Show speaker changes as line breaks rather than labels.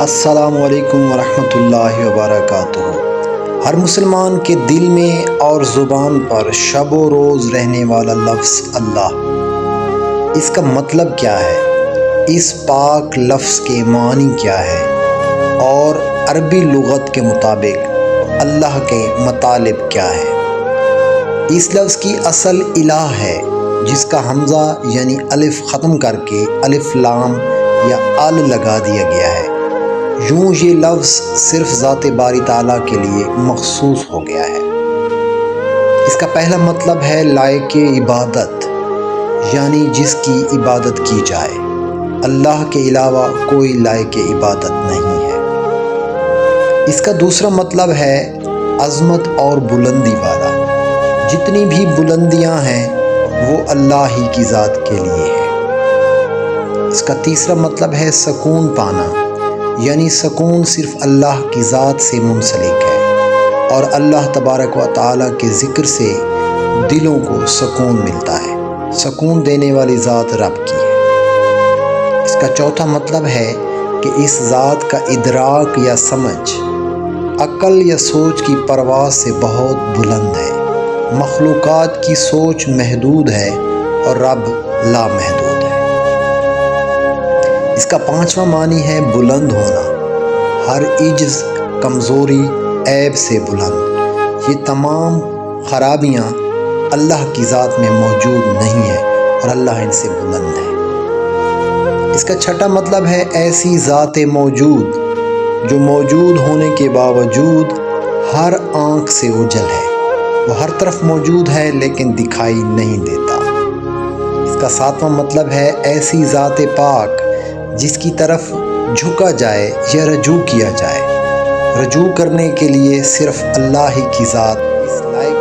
السلام علیکم ورحمۃ اللہ وبرکاتہ۔ ہر مسلمان کے دل میں اور زبان پر شب و روز رہنے والا لفظ اللہ، اس کا مطلب کیا ہے؟ اس پاک لفظ کے معنی کیا ہے؟ اور عربی لغت کے مطابق اللہ کے مطالب کیا ہے؟ اس لفظ کی اصل الہ ہے، جس کا حمزہ یعنی الف ختم کر کے الف لام یا ال لگا دیا گیا ہے۔ یوں یہ لفظ صرف ذات باری تعالیٰ کے لیے مخصوص ہو گیا ہے۔ اس کا پہلا مطلب ہے لائق عبادت، یعنی جس کی عبادت کی جائے۔ اللہ کے علاوہ کوئی لائق عبادت نہیں ہے۔ اس کا دوسرا مطلب ہے عظمت اور بلندی والا۔ جتنی بھی بلندیاں ہیں وہ اللہ ہی کی ذات کے لیے ہے۔ اس کا تیسرا مطلب ہے سکون پانا، یعنی سکون صرف اللہ کی ذات سے منسلک ہے، اور اللہ تبارک و تعالیٰ کے ذکر سے دلوں کو سکون ملتا ہے۔ سکون دینے والی ذات رب کی ہے۔ اس کا چوتھا مطلب ہے کہ اس ذات کا ادراک یا سمجھ عقل یا سوچ کی پرواز سے بہت بلند ہے۔ مخلوقات کی سوچ محدود ہے اور رب لامحدود ہے۔ اس کا پانچواں معنی ہے بلند ہونا، ہر عجز، کمزوری، عیب سے بلند۔ یہ تمام خرابیاں اللہ کی ذات میں موجود نہیں ہیں اور اللہ ان سے بلند ہے۔ اس کا چھٹا مطلب ہے ایسی ذات موجود جو موجود ہونے کے باوجود ہر آنکھ سے اوجھل ہے۔ وہ ہر طرف موجود ہے لیکن دکھائی نہیں دیتا۔ اس کا ساتواں مطلب ہے ایسی ذات پاک جس کی طرف جھکا جائے یا رجوع کیا جائے۔ رجوع کرنے کے لیے صرف اللہ ہی کی ذات اس لائق